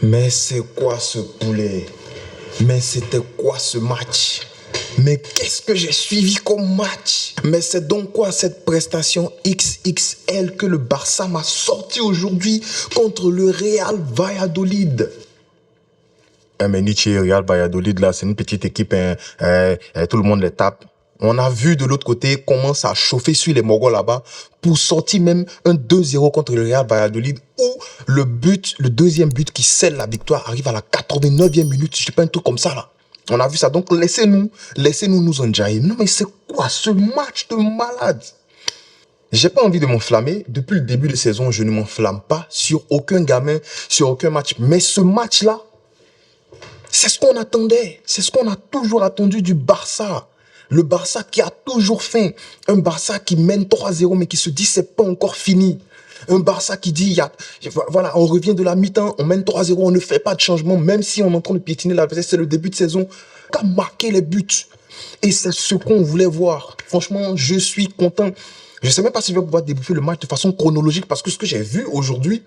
Mais c'est quoi ce poulet? Mais c'était quoi ce match? Mais qu'est-ce que j'ai suivi comme match? Mais c'est donc quoi cette prestation XXL que le Barça m'a sorti aujourd'hui contre le Real Valladolid? Mais Nietzsche, Real Valladolid, là, c'est une petite équipe, tout le monde les tape. On a vu de l'autre côté comment ça a chauffé sur les Mongols là-bas pour sortir même un 2-0 contre le Real Valladolid où le deuxième but qui scelle la victoire arrive à la 89e minute. Je sais pas, un truc comme ça là. On a vu ça. Donc laissez-nous nous enjailler. Non mais c'est quoi ce match de malade? J'ai pas envie de m'enflammer. Depuis le début de saison, je ne m'enflamme pas sur aucun gamin, sur aucun match. Mais ce match-là, c'est ce qu'on attendait. C'est ce qu'on a toujours attendu du Barça. Le Barça qui a toujours faim. Un Barça qui mène 3-0 mais qui se dit c'est pas encore fini. Un Barça qui dit, voilà, on revient de la mi-temps, on mène 3-0, on ne fait pas de changement, même si on est en train de piétiner l'adversaire, c'est le début de saison. On a marqué les buts. Et c'est ce qu'on voulait voir. Franchement, je suis content. Je ne sais même pas si je vais pouvoir débriefer le match de façon chronologique parce que ce que j'ai vu aujourd'hui,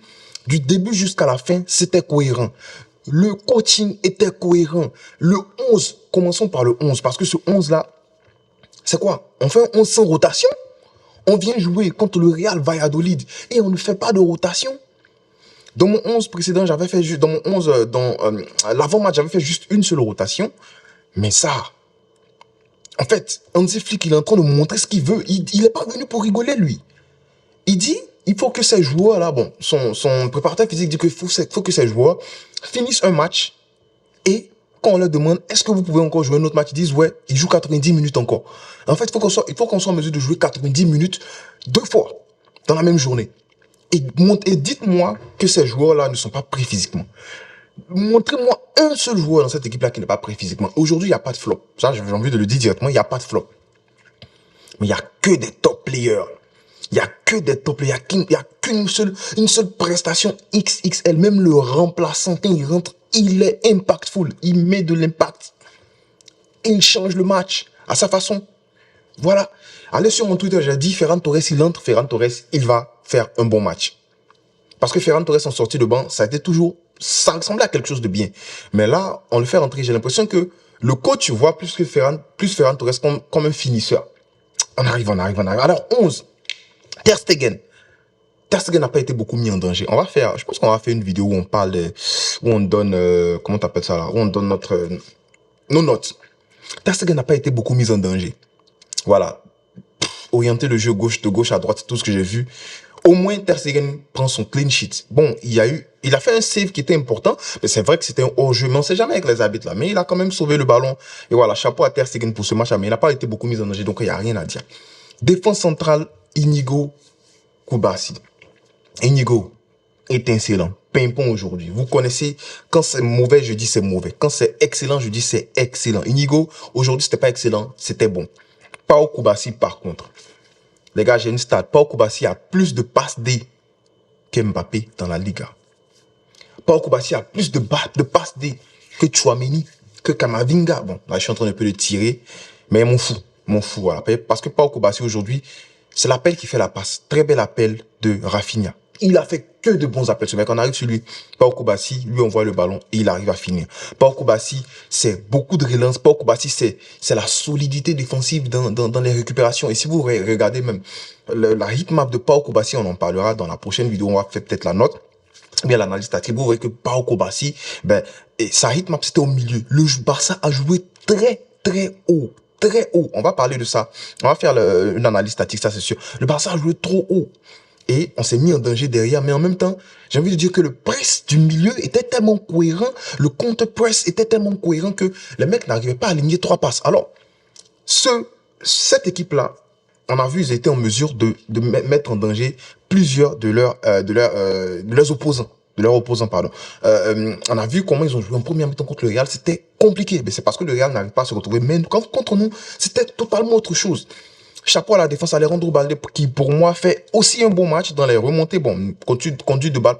du début jusqu'à la fin, c'était cohérent. Le coaching était cohérent. Le 11, commençons par le 11, parce que ce 11-là, c'est quoi? On fait un 11 sans rotation? On vient jouer contre le Real Valladolid et on ne fait pas de rotation. Dans mon 11 précédent, j'avais fait juste, dans mon 11, l'avant-match, j'avais fait juste une seule rotation. Mais ça, en fait, Hansi Flick, il est en train de montrer ce qu'il veut. Il n'est pas venu pour rigoler, lui. Il dit, il faut que ces joueurs-là, bon, son préparateur physique dit qu'il faut que ces joueurs finissent un match et quand on leur demande, est-ce que vous pouvez encore jouer un autre match? Ils disent, ouais, ils jouent 90 minutes encore. En fait, il faut qu'on soit en mesure de jouer 90 minutes 2 fois dans la même journée. Et dites-moi que ces joueurs-là ne sont pas prêts physiquement. Montrez-moi un seul joueur dans cette équipe-là qui n'est pas prêt physiquement. Aujourd'hui, il n'y a pas de flop. Ça, j'ai envie de le dire directement, il n'y a pas de flop. Mais il n'y a que des top players. Il n'y a que des top players. Il n'y a qu'une seule prestation XXL. Même le remplaçant, quand il rentre, il est impactful. Il met de l'impact. Et il change le match à sa façon. Voilà. Allez sur mon Twitter, j'ai dit Ferran Torres, il entre. Ferran Torres, il va faire un bon match. Parce que Ferran Torres en sortie de banc, ça ressemblait à quelque chose de bien. Mais là, on le fait rentrer. J'ai l'impression que le coach voit plus Ferran Torres comme un finisseur. On arrive. Alors, 11. Ter Stegen. Ter Stegen n'a pas été beaucoup mis en danger. Je pense qu'on va faire une vidéo où on parle, où on donne, comment t'appelles ça là, où on donne nos notes. Ter Stegen n'a pas été beaucoup mis en danger. Voilà. Orienter le jeu de gauche à droite, c'est tout ce que j'ai vu. Au moins, Ter Stegen prend son clean sheet. Bon, il a fait un save qui était important, mais c'est vrai que c'était un hors-jeu. Mais on sait jamais avec les arbitres là. Mais il a quand même sauvé le ballon. Et voilà, chapeau à Ter Stegen pour ce match-là. Mais il n'a pas été beaucoup mis en danger, donc il n'y a rien à dire. Défense centrale, Inigo Koubassi. Inigo, étincelant. Pimpon aujourd'hui. Vous connaissez, quand c'est mauvais, je dis c'est mauvais. Quand c'est excellent, je dis c'est excellent. Inigo, aujourd'hui, c'était pas excellent, c'était bon. Pau Koubassi, par contre. Les gars, j'ai une stat. Pau Koubassi a plus de passes D qu'Mbappé dans la Liga. Pau Koubassi a plus de passes D que Tchouaméni, que Kamavinga. Bon, là, je suis en train de peu le tirer, mais m'en fous, voilà. Parce que Pau Koubassi, aujourd'hui, c'est l'appel qui fait la passe. Très bel appel de Rafinha. Il a fait que de bons appels. Ce mec, on arrive sur lui. Pau Koubassi, lui envoie le ballon et il arrive à finir. Pau Koubassi, c'est beaucoup de relance. Pau Koubassi, c'est la solidité défensive dans les récupérations. Et si vous regardez même la heatmap de Pau Koubassi, on en parlera dans la prochaine vidéo. On va faire peut-être la note. Bien l'analyse statique. Vous voyez que Pau Koubassi, sa heatmap, c'était au milieu. Le Barça a joué très, très haut. Très haut. On va parler de ça. On va faire une analyse statique, ça c'est sûr. Le Barça a joué trop haut. Et on s'est mis en danger derrière. Mais en même temps, j'ai envie de dire que le press du milieu était tellement cohérent. Le contre-press était tellement cohérent que les mecs n'arrivaient pas à aligner 3 passes. Alors, cette équipe-là, on a vu, ils étaient en mesure de mettre en danger plusieurs de leurs opposants. On a vu comment ils ont joué en première mi-temps contre le Real. C'était compliqué. Mais c'est parce que le Real n'arrive pas à se retrouver. Mais contre nous, c'était totalement autre chose. Chapeau à la défense, Alejandro Balde, qui pour moi fait aussi un bon match dans les remontées. Bon, conduite de balle,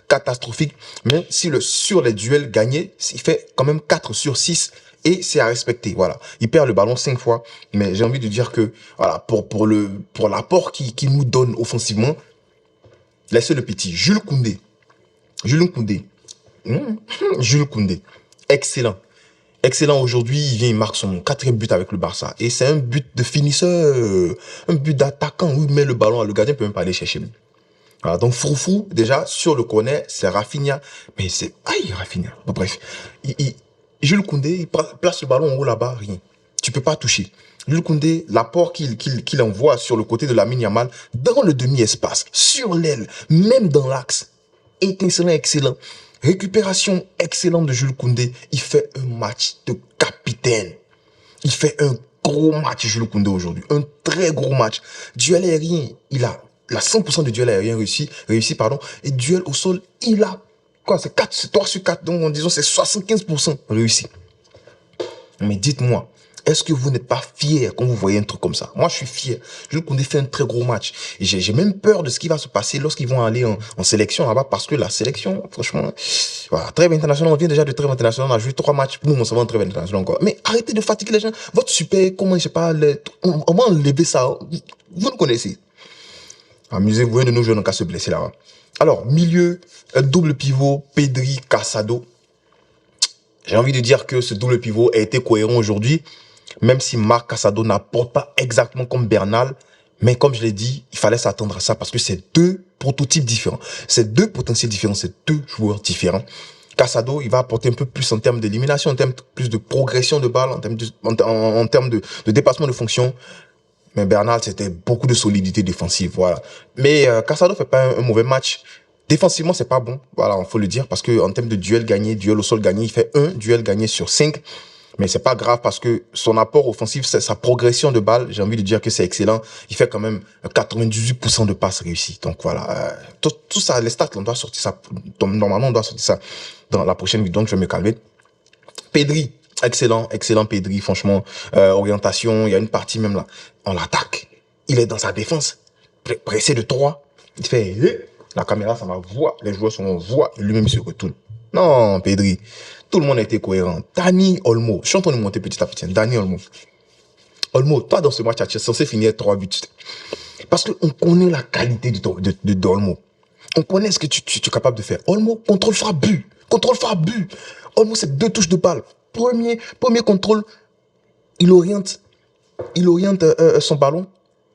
catastrophique. Mais sur les duels gagnés, il fait quand même 4 sur 6 et c'est à respecter. Voilà. Il perd le ballon 5 fois. Mais j'ai envie de dire que, voilà, pour l'apport qu'il nous donne offensivement, laissez le petit. Jules Koundé. Jules Koundé, excellent. Excellent aujourd'hui, il vient, il marque son quatrième but avec le Barça. Et c'est un but de finisseur, un but d'attaquant où il met le ballon, le gardien ne peut même pas aller chercher. Voilà, donc Froufrou, déjà, sur le corner, c'est Rafinha. Mais c'est... Aïe, Rafinha. Bon, bref. Jules Koundé, il place le ballon en haut là-bas, rien. Tu peux pas toucher. Jules Koundé, l'apport qu'il envoie sur le côté de Lamine Yamal, dans le demi-espace, sur l'aile, même dans l'axe, étincelant, excellent. Récupération excellente de Jules Koundé. Il fait un match de capitaine. Il fait un gros match, Jules Koundé, aujourd'hui. Un très gros match. Duel aérien, il a 100% de duel aérien réussi, pardon. Et duel au sol, il a, quoi, c'est 3 sur 4. Donc, disons, c'est 75% réussi. Mais dites-moi, est-ce que vous n'êtes pas fier quand vous voyez un truc comme ça? Moi, je suis fier. Jules Koundé fait un très gros match. Et j'ai même peur de ce qui va se passer lorsqu'ils vont aller en sélection là-bas, parce que la sélection, franchement, voilà, trêve international, on vient déjà de trêve international, on a joué 3 matchs, boum, on s'en va en trêve international encore. Mais arrêtez de fatiguer les gens. Votre super, comment, je sais pas, on va enlever ça. Vous nous connaissez. Amusez-vous, un de nos joueurs n'a qu'à se blesser là-bas. Alors, milieu, double pivot, Pedri, Casado. J'ai envie de dire que ce double pivot a été cohérent aujourd'hui. Même si Marc Casado n'apporte pas exactement comme Bernal, mais comme je l'ai dit, il fallait s'attendre à ça parce que c'est 2 prototypes différents. C'est 2 potentiels différents, c'est 2 joueurs différents. Casado, il va apporter un peu plus en termes d'élimination, en termes plus de progression de balle, en termes de dépassement de fonction. Mais Bernal, c'était beaucoup de solidité défensive, voilà. Mais Casado fait pas un mauvais match. Défensivement, c'est pas bon, voilà, il faut le dire, parce que en termes de duel gagné, duel au sol gagné, il fait 1 duel gagné sur 5. Mais c'est pas grave parce que son apport offensif, sa progression de balle, j'ai envie de dire que c'est excellent. Il fait quand même 98% de passes réussies. Donc voilà, tout ça, les stats, on doit sortir ça. Normalement, on doit sortir ça dans la prochaine vidéo. Donc je vais me calmer. Pedri, excellent Pedri, franchement. Orientation, il y a une partie même là. On l'attaque. Il est dans sa défense. Pressé de 3. Il fait, la caméra, ça va voir. Les joueurs sont voix. Et lui-même, il se retourne. Non, Pedri. Tout le monde a été cohérent. Dani Olmo. Je suis en train de monter petit à petit. Dani Olmo. Olmo, toi, dans ce match, tu es censé finir 3 buts. Parce qu'on connaît la qualité d'Olmo. On connaît ce que tu es capable de faire. Olmo, contrôle frappe but. Contrôle frappe but. Olmo, c'est 2 touches de balle. Premier contrôle, il oriente son ballon.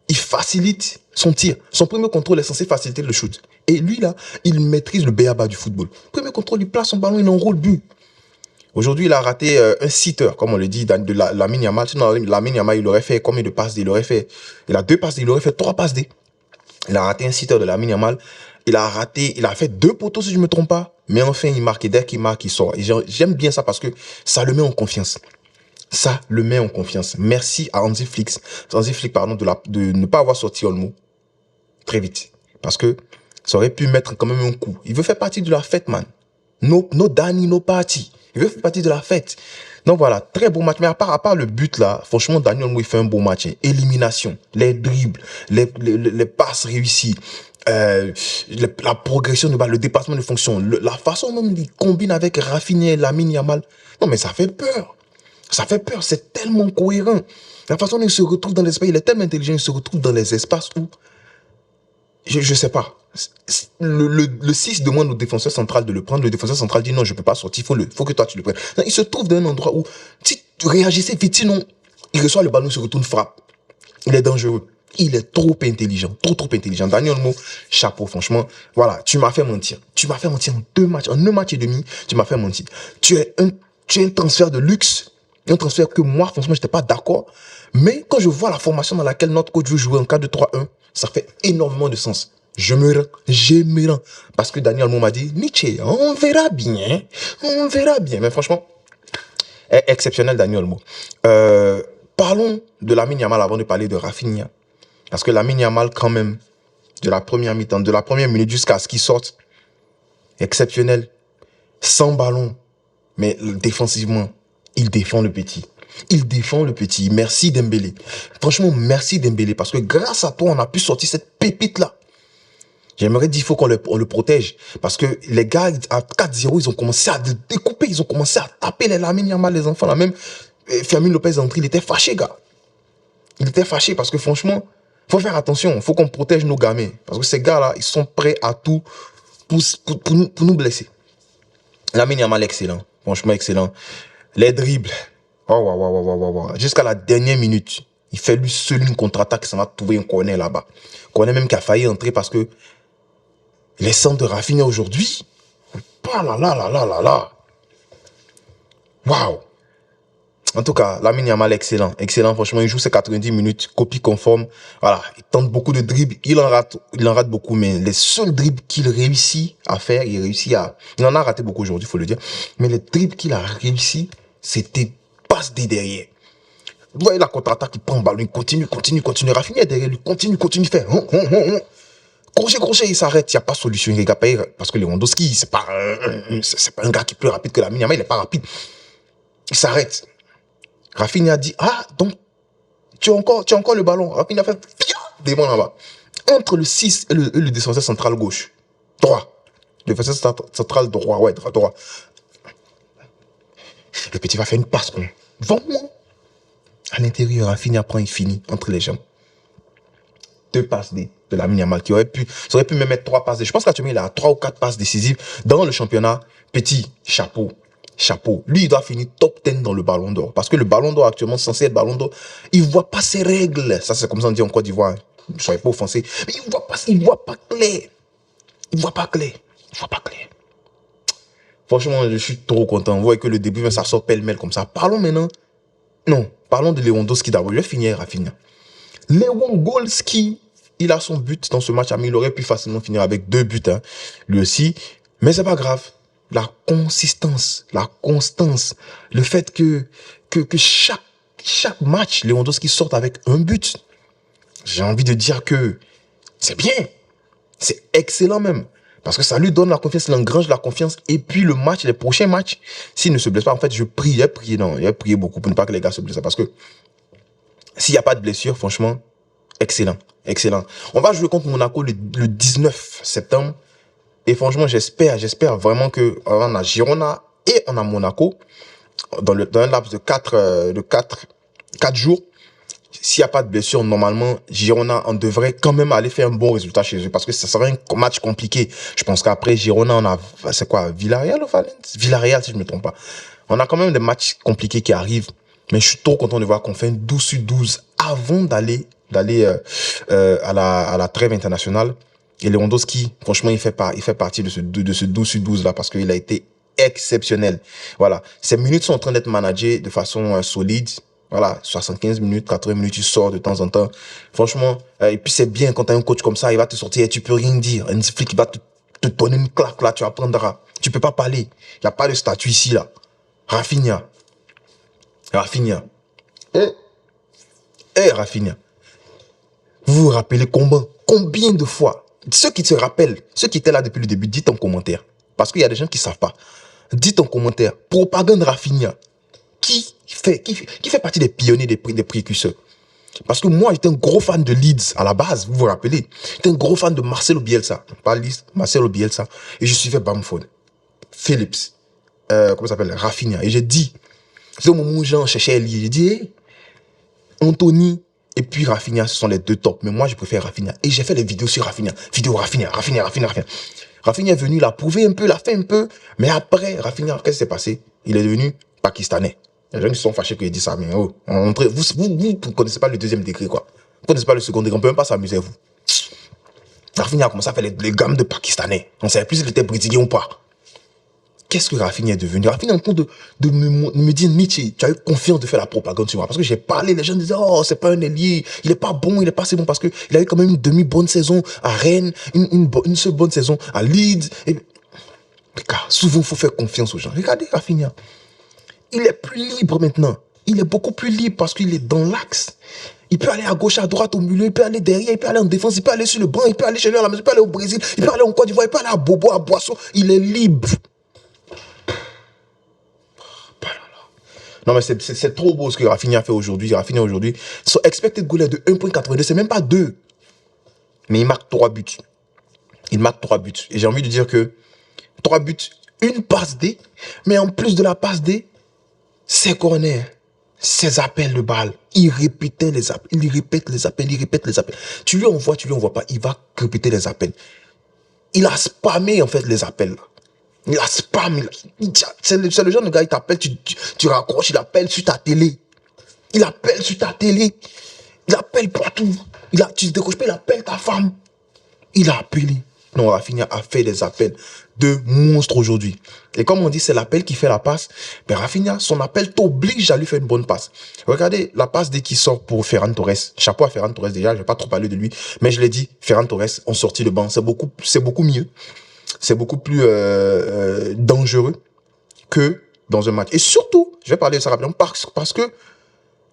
Il facilite son tir. Son premier contrôle est censé faciliter le shoot. Et lui, là, il maîtrise le béaba du football. Premier contrôle, il place son ballon, il enroule but. Aujourd'hui, il a raté un sitter, comme on le dit, de Lamine Yamal. Sinon, Lamine Yamal, il aurait fait combien de passes D? Il a 2 passes D, il aurait fait 3 passes D. Il a raté un sitter de Lamine Yamal. Il a fait 2 poteaux, si je ne me trompe pas. Mais enfin, il marque. Et dès qu'il marque, il sort. Et j'aime bien ça parce que ça le met en confiance. Ça le met en confiance. Merci à Hansi Flick, pardon, de ne pas avoir sorti Olmo très vite. Parce que ça aurait pu mettre quand même un coup. Il veut faire partie de la fête, man. No Dani, no party. Il veut faire partie de la fête. Donc voilà, très beau match. Mais à part le but là, franchement, Dani Olmo, il fait un beau match. Hein. Élimination, les dribbles, les passes réussies, la progression de balle, le dépassement de fonction, la façon dont il combine avec Rafinha et Lamine Yamal. Non mais ça fait peur. Ça fait peur, c'est tellement cohérent. La façon dont il se retrouve dans l'espace, il est tellement intelligent, il se retrouve dans les espaces où, je sais pas, le 6 demande au défenseur central de le prendre, le défenseur central dit non, je peux pas sortir, faut que toi tu le prennes. Non, il se trouve dans un endroit où, si tu réagissais vite, sinon, il reçoit le ballon, il se retourne, frappe. Il est dangereux. Il est trop intelligent, trop intelligent. Dani Olmo, chapeau, franchement. Voilà, tu m'as fait mentir. Tu m'as fait mentir en 2 matchs, en 1 match et demi, tu m'as fait mentir. Tu es un transfert de luxe. Un transfert que moi, franchement, j'étais pas d'accord. Mais quand je vois la formation dans laquelle notre coach veut jouer en 4-2-3-1, ça fait énormément de sens. Je me rends. Parce que Dani Olmo m'a dit, Nietzsche, on verra bien. On verra bien. Mais franchement, exceptionnel Dani Olmo. Parlons de Lamine Yamal avant de parler de Rafinha. Parce que Lamine Yamal, quand même, de la première mi-temps, de la première minute jusqu'à ce qu'il sorte, exceptionnel. Sans ballon. Mais défensivement, il défend le petit. Il défend le petit. Merci Dembélé. Franchement, merci Dembélé. Parce que grâce à toi, on a pu sortir cette pépite-là. J'aimerais dire, il faut qu'on le protège. Parce que les gars, à 4-0, ils ont commencé à découper. Ils ont commencé à taper les Lamine Yamal, les enfants. Là même, Fermin Lopez entré, il était fâché, gars. Il était fâché parce que franchement, il faut faire attention. Il faut qu'on protège nos gamins. Parce que ces gars-là, ils sont prêts à tout pour nous blesser. Lamine Yamal, excellent. Franchement, excellent. Les dribbles. Oh, wow, wow, wow, wow, wow. Jusqu'à la dernière minute, il fait lui seul une contre-attaque, ça va trouver un corner là-bas. Corner même qui a failli entrer parce que les centres de Rafinha aujourd'hui, pas là, là, là, là, là, là. Waouh. En tout cas, Lamine Yamal, excellent. Excellent, franchement, il joue ses 90 minutes, copie conforme. Voilà, il tente beaucoup de dribbles, il en rate beaucoup, mais les seuls dribbles qu'il réussit à faire, il en a raté beaucoup aujourd'hui, il faut le dire, mais les dribbles qu'il a réussi, c'était passe des derrière. Vous voyez la contre-attaque, il prend le ballon, il continue. Rafinha derrière lui, continue, fait. Crochet, il s'arrête, il n'y a pas de solution. Il pas, parce que Lewandowski, c'est pas un gars qui est plus rapide que Lamine Yamal, il n'est pas rapide. Il s'arrête. Rafinha dit, donc, tu as encore le ballon. Rafinha fait, devant là-bas. Entre le 6 et le défenseur central gauche. Droit. Le défenseur central droit, ouais, droit. Le petit va faire une passe, vraiment. À l'intérieur, Rafinha prend, il finit entre les jambes. 2 passes de Lamine Yamal ça aurait pu même mettre 3 passes. Je pense qu'actuellement, il a 3 ou 4 passes décisives dans le championnat. Petit, chapeau. Lui, il doit finir top 10 dans le ballon d'or. Parce que le ballon d'or, actuellement, censé être ballon d'or, il voit pas ses règles. Ça, c'est comme ça on dit en Côte d'Ivoire. Ne soyez pas offensés. Mais il voit pas clair. Franchement, je suis trop content. Vous voyez que le début, ça sort pêle-mêle comme ça. Parlons maintenant. Non, parlons de Lewandowski d'abord. Je vais finir, Rafinha. Lewandowski, il a son but dans ce match. Il aurait pu facilement finir avec 2 buts, lui aussi. Mais c'est pas grave. La consistance, la constance, le fait que chaque match, Lewandowski sorte avec un but. J'ai envie de dire que c'est bien. C'est excellent même. Parce que ça lui donne la confiance, il engrange la confiance. Et puis les prochains matchs, s'il ne se blesse pas, en fait, il a prié beaucoup pour ne pas que les gars se blessent. Parce que s'il n'y a pas de blessure, franchement, excellent. On va jouer contre Monaco le 19 septembre. Et franchement, j'espère vraiment que on a Girona et on a Monaco dans un laps de 4 jours. S'il n'y a pas de blessure, normalement, Girona, on devrait quand même aller faire un bon résultat chez eux parce que ça serait un match compliqué. Je pense qu'après Girona, on a, c'est quoi, Villarreal ou Valence? Villarreal, si je ne me trompe pas. On a quand même des matchs compliqués qui arrivent, mais je suis trop content de voir qu'on fait un 12/12 avant d'aller à la trêve internationale. Et Lewandowski, franchement, il fait partie de ce 12/12 là parce qu'il a été exceptionnel. Voilà. Ces minutes sont en train d'être managées de façon solide. Voilà, 75 minutes, 80 minutes, tu sors de temps en temps. Franchement, et puis c'est bien quand tu as un coach comme ça, il va te sortir et tu peux rien dire. Un flic, il va te donner une claque là, tu apprendras. Tu peux pas parler. Il n'y a pas de statut ici là. Rafinha. Rafinha. Vous vous rappelez combien de fois? Ceux qui se rappellent, ceux qui étaient là depuis le début, dites en commentaire. Parce qu'il y a des gens qui savent pas. Dites en commentaire. Propagande Rafinha. Qui fait partie des pionniers, des précurseurs. Parce que moi, j'étais un gros fan de Leeds à la base, vous vous rappelez. J'étais un gros fan de Marcelo Bielsa. Pas Leeds, Marcelo Bielsa. Et je suivais Bamford, Phillips, comment ça s'appelle, Rafinha. Et j'ai dit, c'est au moment où j'en cherchais à lire, j'ai dit, hey, Anthony et puis Rafinha, ce sont les 2 tops. Mais moi, je préfère Rafinha. Et j'ai fait des vidéos sur Rafinha. Rafinha est venu, il a prouvé un peu, il a fait un peu. Mais après, Rafinha, qu'est-ce qui s'est passé? Il est devenu pakistanais. Il y a des gens qui sont fâchés que je dis ça, mais vous ne connaissez pas le 2e degré, quoi. Vous ne connaissez pas le 2e degré, on ne peut même pas s'amuser, vous. Rafinha a commencé à faire les gammes de pakistanais. On ne savait plus s'il était brésilien ou pas. Qu'est-ce que Rafinha est devenu? Rafinha est en train de me dire, Nietzsche, tu as eu confiance de faire la propagande sur moi. Parce que j'ai parlé, les gens disaient, oh, c'est pas un ailier, il n'est pas bon, il n'est pas assez bon. Parce qu'il a eu quand même une demi-bonne saison à Rennes, une seule bonne saison à Leeds. Et... Les gars, souvent, il faut faire confiance aux gens. Regardez Rafinha. Il est plus libre maintenant. Il est beaucoup plus libre parce qu'il est dans l'axe. Il peut aller à gauche, à droite, au milieu, il peut aller derrière, il peut aller en défense, il peut aller sur le banc, il peut aller chez lui à la maison, il peut aller au Brésil, il peut aller en Côte d'Ivoire, il peut aller à Bobo, à Boisson. Il est libre. Non, mais c'est trop beau ce que Rafinha fait aujourd'hui. Rafinha aujourd'hui, son expected goal est de 1.82, c'est même pas 2. Mais il marque 3 buts. Et j'ai envie de dire que 3 buts, une passe D, mais en plus de la passe D, ses corners, ses appels de balle, il répète les appels. Tu lui envoies pas, il va répéter les appels. Il a spammé en fait les appels. Il a spam. C'est le genre de gars, il t'appelle, tu raccroches, il appelle sur ta télé. Il appelle sur ta télé. Il appelle partout. Tu ne décroches pas, il appelle ta femme. Il a appelé. Non, Rafinha a fait des appels de monstre aujourd'hui. Et comme on dit, c'est l'appel qui fait la passe. Mais Rafinha, son appel t'oblige à lui faire une bonne passe. Regardez la passe dès qu'il sort pour Ferran Torres. Chapeau à Ferran Torres déjà, je vais pas trop parler de lui. Mais je l'ai dit, Ferran Torres, en sortie de banc, c'est beaucoup mieux. C'est beaucoup plus dangereux que dans un match. Et surtout, je vais parler de ça rapidement, parce que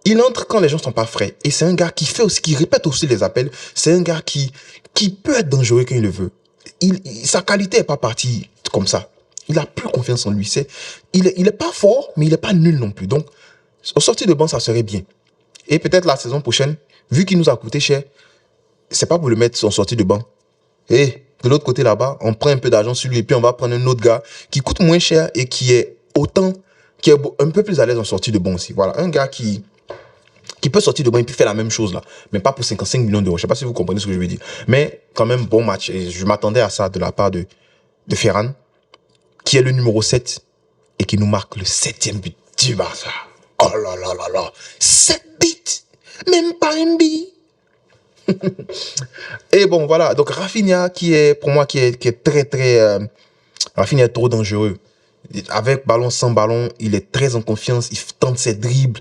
il entre quand les gens sont pas frais. Et c'est un gars qui fait aussi, qui répète aussi les appels. C'est un gars qui peut être dangereux quand il le veut. Sa qualité est pas partie comme ça. Il a plus confiance en lui. Il est pas fort, mais il est pas nul non plus. Donc, au sortie de banc, ça serait bien. Et peut-être la saison prochaine, vu qu'il nous a coûté cher, c'est pas pour le mettre en sortie de banc. Et de l'autre côté là-bas, on prend un peu d'argent sur lui et puis on va prendre un autre gars qui coûte moins cher et qui est un peu plus à l'aise en sortie de banc aussi. Voilà, un gars qui peut sortir de banc et puis faire la même chose là, mais pas pour 55 millions d'euros. Je sais pas si vous comprenez ce que je veux dire. Mais quand même, bon match. Et je m'attendais à ça de la part de Ferran, qui est le numéro 7 et qui nous marque le 7e but du Barça. Oh là là là là. 7 buts. Même pas un but. Et bon, voilà. Donc Rafinha, pour moi, qui est très, très... Rafinha est trop dangereux. Avec ballon, sans ballon, il est très en confiance. Il tente ses dribbles.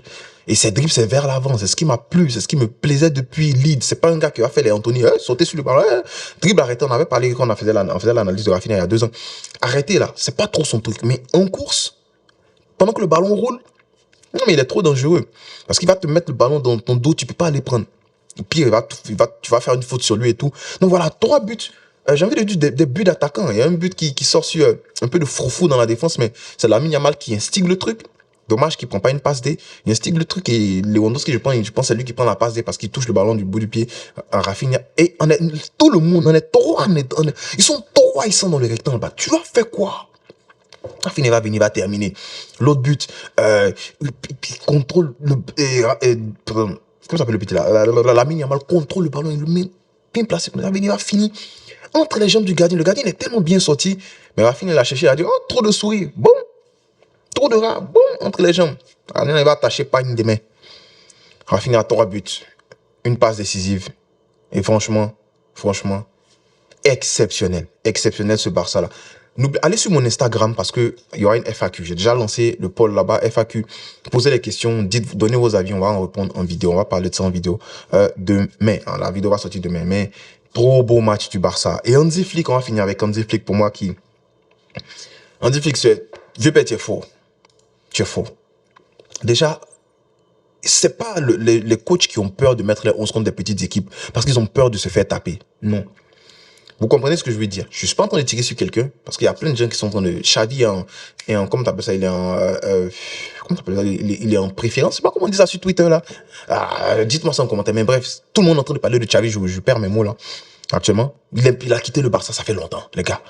Et ses dribbles, c'est vers l'avant. C'est ce qui m'a plu. C'est ce qui me plaisait depuis Leeds. C'est pas un gars qui va faire les Anthony, sauter sur le ballon. Dribble arrêté. On avait parlé quand on faisait l'analyse de Rafinha il y a 2 ans. Arrêtez là. C'est pas trop son truc. Mais en course, pendant que le ballon roule, non, mais il est trop dangereux. Parce qu'il va te mettre le ballon dans ton dos. Tu peux pas aller prendre. Au pire, tu vas faire une faute sur lui et tout. Donc voilà, 3 buts. J'ai envie de dire des buts d'attaquant. Il y a un but qui sort sur un peu de froufou dans la défense, mais c'est Lamine Yamal qui instigue le truc. Dommage qu'il prend pas une passe D. Il instigue le truc et Lewandowski, je pense c'est lui qui prend la passe D parce qu'il touche le ballon du bout du pied à Rafinha. Et tout le monde, ils sont 3, ils sont dans le rectangle. Bah, tu vas faire quoi? Rafinha va venir, va terminer. L'autre but, il contrôle comment s'appelle le petit là? Lamine Yamal contrôle le ballon, il le met bien placé. Rafinha va finir entre les jambes du gardien. Le gardien est tellement bien sorti. Mais Rafinha l'a cherché, il a dit, oh, trop de souris. Bon. Trop de rats, boum, entre les jambes. Il va attacher pas une des mains. Rafinha a 3 buts. Une passe décisive. Et franchement, exceptionnel. Exceptionnel ce Barça-là. Allez sur mon Instagram parce qu'il y aura une FAQ. J'ai déjà lancé le poll là-bas, FAQ. Posez les questions, donnez vos avis, on va en répondre en vidéo. On va parler de ça en vidéo demain. La vidéo va sortir demain. Mais trop beau match du Barça. Et Hansi Flick, on va finir avec Hansi Flick pour moi qui... Hansi Flick, c'est... Vieux père, tu es faux. Tu es faux. Déjà, c'est pas les coachs qui ont peur de mettre les 11 contre des petites équipes parce qu'ils ont peur de se faire taper. Non. Vous comprenez ce que je veux dire? Je suis pas en train de tirer sur quelqu'un parce qu'il y a plein de gens qui sont en train de... Xavi est en comment t'appelles ça? Il est en... comment t'appelles ça? Il est en préférence. Je sais pas comment on dit ça sur Twitter là. Dites-moi ça en commentaire. Mais bref, tout le monde est en train de parler de Xavi. Je perds mes mots là. Actuellement. Il a quitté le Barça, ça fait longtemps, les gars.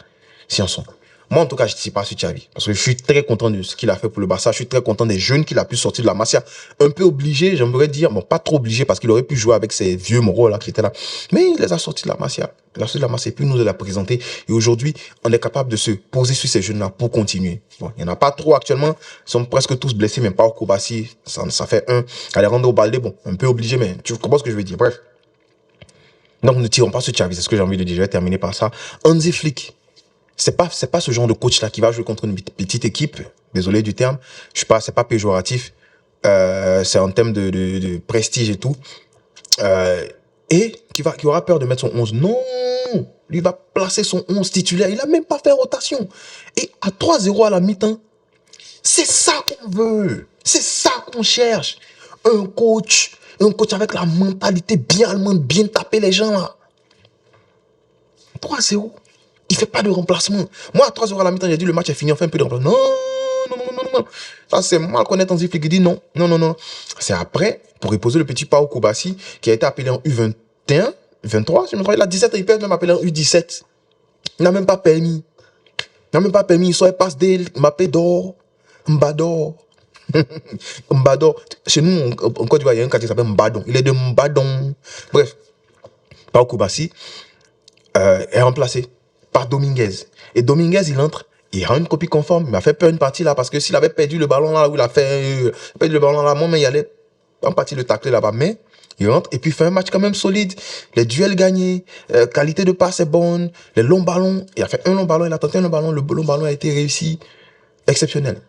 Si on sont. Moi, en tout cas, je ne sais pas sur Xavi. Parce que je suis très content de ce qu'il a fait pour le Barça. Je suis très content des jeunes qu'il a pu sortir de la Masia. Un peu obligé, j'aimerais dire. Bon, pas trop obligé parce qu'il aurait pu jouer avec ces vieux moraux là qui étaient là. Mais il les a sortis de la Masia. Il a sorti de la Masia et puis nous les a présentés. Et aujourd'hui, on est capable de se poser sur ces jeunes-là pour continuer. Bon, il n'y en a pas trop actuellement. Ils sont presque tous blessés, même pas au Kobasi. Ça fait un. Alejandro Balde, bon, un peu obligé, mais tu comprends ce que je veux dire. Bref. Donc, ne tirons pas sur Xavi. C'est ce que j'ai envie de dire. Je vais terminer par ça. Hansi Flick. C'est pas ce genre de coach là qui va jouer contre une petite équipe. Désolé du terme. C'est pas péjoratif. C'est en termes de prestige et tout. Et qui aura peur de mettre son 11. Non! Lui va placer son 11 titulaire. Il a même pas fait rotation. Et à 3-0 à la mi-temps, c'est ça qu'on veut. C'est ça qu'on cherche. Un coach avec la mentalité bien allemande, bien taper les gens là. 3-0. Il fait pas de remplacement. Moi, à 3 heures à la mi-temps, j'ai dit le match est fini, on fait un peu de remplacement. Non. Ça, c'est mal connaître Hansi Flick. Il dit non. C'est après, pour reposer le petit Pau Kobasi, qui a été appelé en U21, 23, je me trompe, il a 17 ans, il peut être même appelé en U17. Il n'a même pas permis. Il soit passe des Mbappé d'or, Mbador. Chez nous, en Côte d'Ivoire, il y a un quartier qui s'appelle Mbadon. Il est de Mbadon. Bref, Pau Kobasi est remplacé par Dominguez. Et Dominguez, il entre Il rend une copie conforme. Il m'a fait peur une partie là parce que s'il avait perdu le ballon là où il a fait perdu le ballon là, moi, mais il allait en partie le tacler là-bas. Mais il rentre et puis il fait un match quand même solide. Les duels gagnés, qualité de passe est bonne, les longs ballons. Il a fait un long ballon, il a tenté un long ballon, le long ballon a été réussi. Exceptionnel.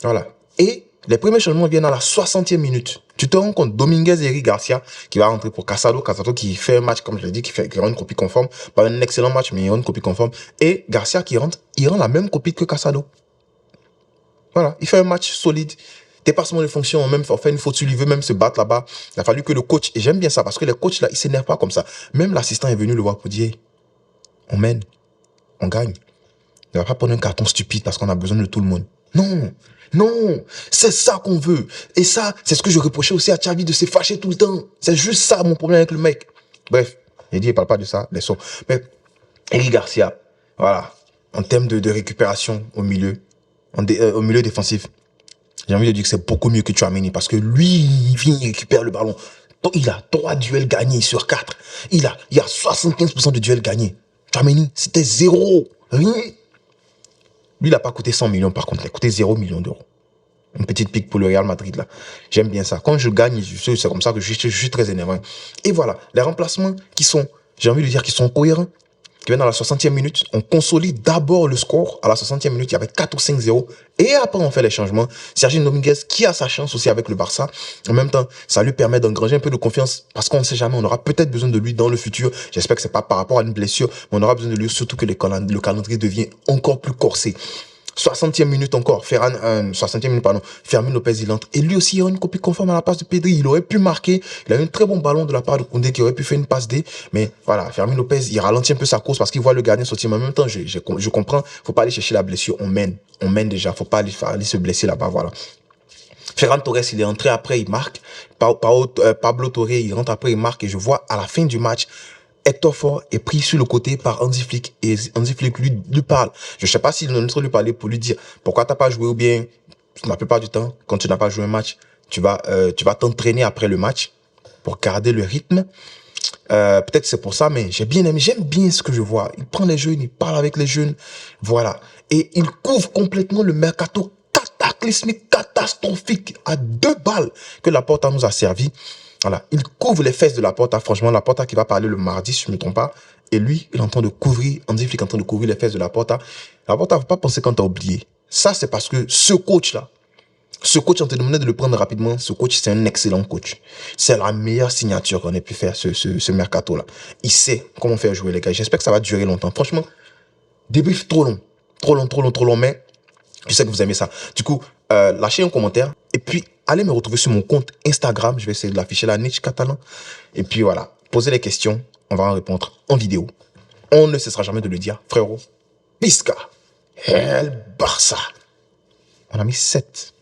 Voilà. Et les premiers changements viennent à la 60e minute. Tu te rends compte, Dominguez et Eric Garcia qui va rentrer pour Casado. Casado qui fait un match, comme je l'ai dit, qui rend une copie conforme. Pas un excellent match, mais il rend une copie conforme. Et Garcia qui rentre, il rend la même copie que Casado. Voilà. Il fait un match solide. Dépassement de fonction, même fait une faute sur lui, veut même se battre là-bas. Il a fallu que le coach, et j'aime bien ça parce que les coachs là, ils s'énervent pas comme ça. Même l'assistant est venu le voir pour dire, on mène, on gagne. Ne va pas prendre un carton stupide parce qu'on a besoin de tout le monde. Non, non, c'est ça qu'on veut. Et ça, c'est ce que je reprochais aussi à Xavi de se fâcher tout le temps. C'est juste ça mon problème avec le mec. Bref, il dit, il parle pas de ça, laissons. Mais Eric Garcia, voilà, en termes de récupération au milieu, au milieu défensif, j'ai envie de dire que c'est beaucoup mieux que Tchouaméni parce que lui, il vient, il récupère le ballon. Donc, il a 3 duels gagnés sur 4. Il a 75% de duels gagnés. Tchouaméni, c'était 0. Rien. Lui, il n'a pas coûté 100 millions, par contre, il a coûté 0 million d'euros. Une petite pique pour le Real Madrid, là. J'aime bien ça. Quand je gagne, c'est comme ça que je suis très énervant. Et voilà, les remplacements qui sont, j'ai envie de dire, qui sont cohérents, qui viennent à la 60e minute, on consolide d'abord le score. À la 60e minute, il y avait 4 ou 5-0. Et après, on fait les changements. Sergio Dominguez, qui a sa chance aussi avec le Barça. En même temps, ça lui permet d'engranger un peu de confiance parce qu'on ne sait jamais, on aura peut-être besoin de lui dans le futur. J'espère que c'est pas par rapport à une blessure, mais on aura besoin de lui, surtout que le calendrier devient encore plus corsé. 60e minute encore, Fermin Lopez, il entre. Et lui aussi, il a une copie conforme à la passe de Pedri. Il aurait pu marquer. Il a eu un très bon ballon de la part de Koundé qui aurait pu faire une passe D. Mais voilà, Fermin Lopez, il ralentit un peu sa course parce qu'il voit le gardien sortir. Mais en même temps, je comprends. Faut pas aller chercher la blessure. On mène déjà. Faut pas aller se blesser là-bas. Voilà. Ferran Torres, il est entré après, il marque. Pablo Torre, il rentre après, il marque. Et je vois à la fin du match, Hector Ford est pris sur le côté par Hansi Flick et Hansi Flick lui parle. Je sais pas s'il est lui parler pour lui dire pourquoi t'as pas joué ou bien la plupart du temps quand tu n'as pas joué un match, tu vas t'entraîner après le match pour garder le rythme. Peut-être c'est pour ça, mais j'aime bien ce que je vois. Il prend les jeunes, il parle avec les jeunes, voilà, et il couvre complètement le mercato cataclysmique, catastrophique à 2 balles que Laporta nous a servi. Voilà, il couvre les fesses de Laporta. Franchement, Laporta qui va parler le mardi, si je ne me trompe pas. Et lui, il est en train de couvrir, Hansi Flick est en train de couvrir les fesses de Laporta. Laporta, faut pas penser quand t'as oublié. Ça, c'est parce que ce coach-là, on te demandait de le prendre rapidement. Ce coach, c'est un excellent coach. C'est la meilleure signature qu'on ait pu faire, ce mercato-là. Il sait comment faire jouer les gars. J'espère que ça va durer longtemps. Franchement, débrief trop long, mais je sais que vous aimez ça. Du coup, lâchez un commentaire et puis allez me retrouver sur mon compte Instagram. Je vais essayer de l'afficher là, Niche Catalan. Et puis voilà, posez les questions. On va en répondre en vidéo. On ne cessera jamais de le dire, frérot. Pisca. El Barça. On a mis 7.